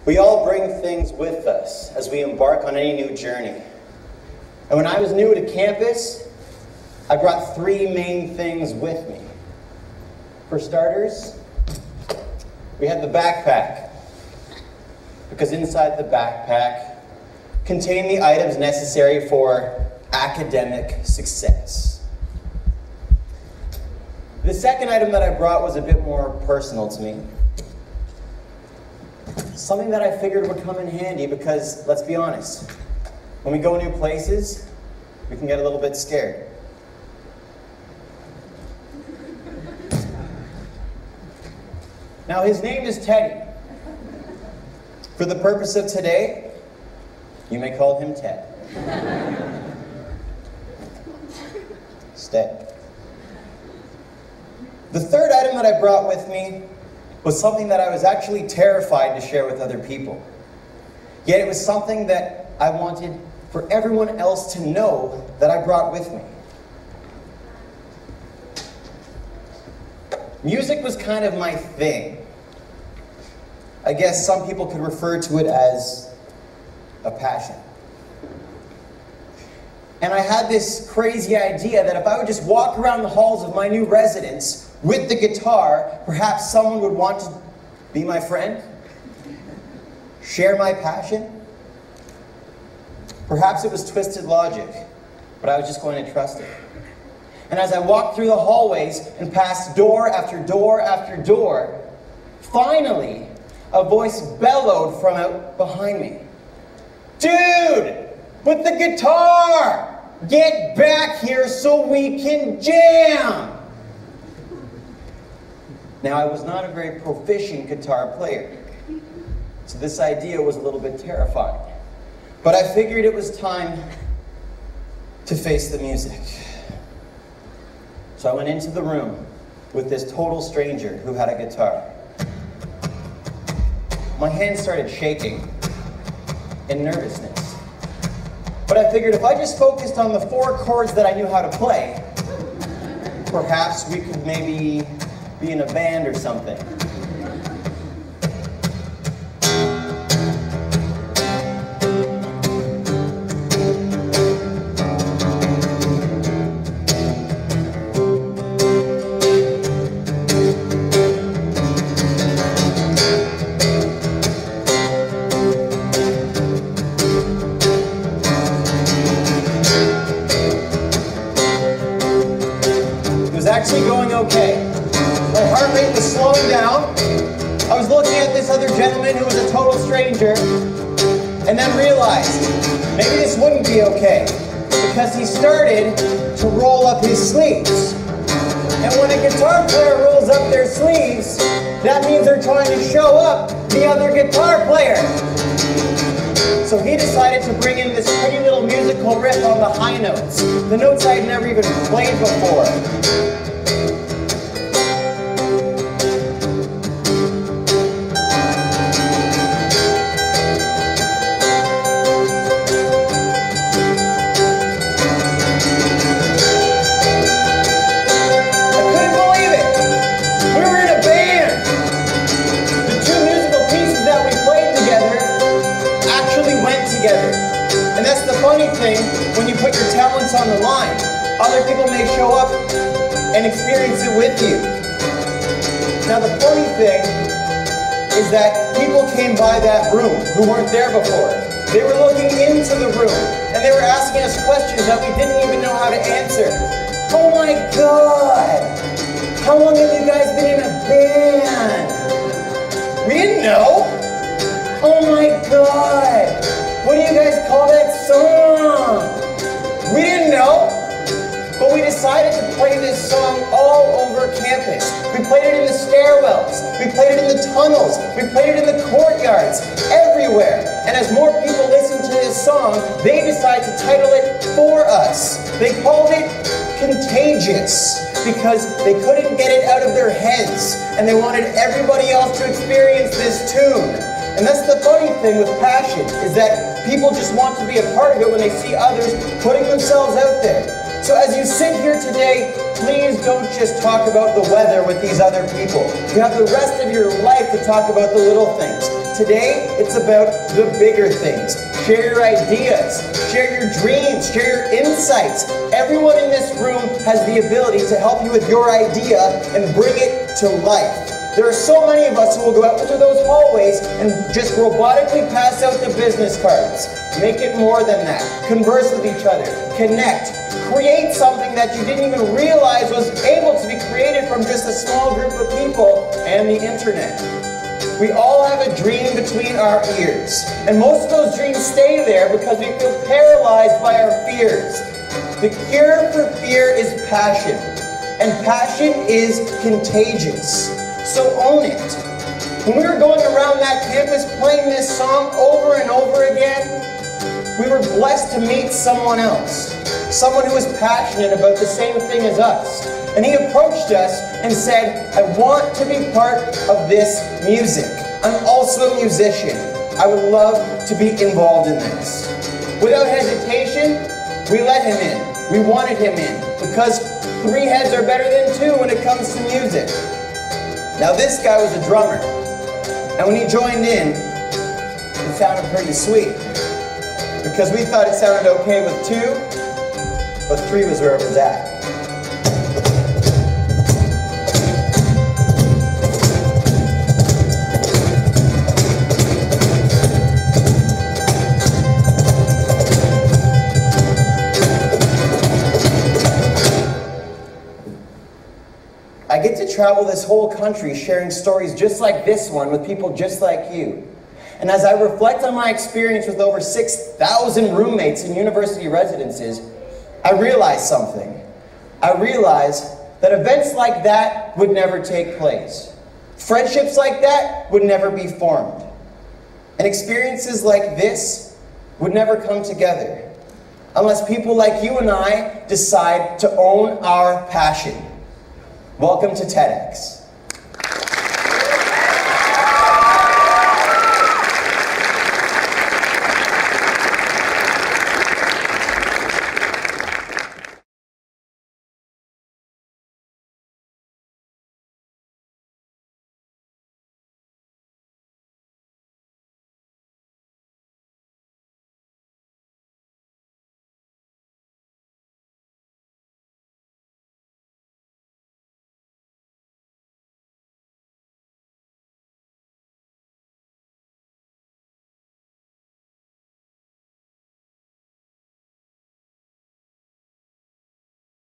We all bring things with us as we embark on any new journey. And when I was new to campus, I brought three main things with me. For starters, we had the backpack, because inside the backpack contained the items necessary for academic success. The second item that I brought was a bit more personal to me. Something that I figured would come in handy because, let's be honest, when we go new places, we can get a little bit scared. Now, his name is Teddy. For the purpose of today, you may call him Ted. Stay. The third item that I brought with me was something that I was actually terrified to share with other people. Yet it was something that I wanted for everyone else to know that I brought with me. Music was kind of my thing. I guess some people could refer to it as a passion. And I had this crazy idea that if I would just walk around the halls of my new residence with the guitar, perhaps someone would want to be my friend, share my passion. Perhaps it was twisted logic, but I was just going to trust it. And as I walked through the hallways and passed door after door after door, finally, a voice bellowed from out behind me. "Dude, with the guitar! Get back here so we can jam!" Now, I was not a very proficient guitar player, so this idea was a little bit terrifying. But I figured it was time to face the music. So I went into the room with this total stranger who had a guitar. My hands started shaking in nervousness. But I figured if I just focused on the 4 chords that I knew how to play, perhaps we could maybe be in a band or something. It was actually going okay. My heart rate was slowing down. I was looking at this other gentleman who was a total stranger, and then realized maybe this wouldn't be okay, because he started to roll up his sleeves. And when a guitar player rolls up their sleeves, that means they're trying to show up the other guitar player. So he decided to bring in this pretty little musical riff on the high notes, the notes I'd never even played before. And that's the funny thing, when you put your talents on the line, other people may show up and experience it with you. Now the funny thing is that people came by that room who weren't there before. They were looking into the room and they were asking us questions that we didn't even know how to answer. "Oh my God! How long have you guys been in a band?" "We didn't know." "Oh my God! What do you guys call that song?" "We didn't know." But we decided to play this song all over campus. We played it in the stairwells. We played it in the tunnels. We played it in the courtyards. Everywhere. And as more people listened to this song, they decided to title it for us. They called it Contagious, because they couldn't get it out of their heads. And they wanted everybody else to experience this tune. And that's the funny thing with passion, is that people just want to be a part of it when they see others putting themselves out there. So as you sit here today, please don't just talk about the weather with these other people. You have the rest of your life to talk about the little things. today, it's about the bigger things. Share your ideas, share your dreams, share your insights. Everyone in this room has the ability to help you with your idea and bring it to life. There are so many of us who will go out into those hallways and just robotically pass out the business cards. Make it more than that. Converse with each other. Connect. Create something that you didn't even realize was able to be created from just a small group of people and the internet. We all have a dream between our ears. And most of those dreams stay there because we feel paralyzed by our fears. The cure for fear is passion. And passion is contagious. So own it. When we were going around that campus playing this song over and over again, we were blessed to meet someone else. Someone who was passionate about the same thing as us. And he approached us and said, I want to be part of this music. I'm also a musician. I would love to be involved in this. Without hesitation, we let him in. We wanted him in because 3 heads are better than 2 when it comes to music. Now this guy was a drummer, and when he joined in, it sounded pretty sweet. Because we thought it sounded okay with 2, but 3 was where it was at. I get to travel this whole country sharing stories just like this one with people just like you. And as I reflect on my experience with over 6,000 roommates in university residences, I realize something. I realize that events like that would never take place. Friendships like that would never be formed. And experiences like this would never come together unless people like you and I decide to own our passion. Welcome to Tedx.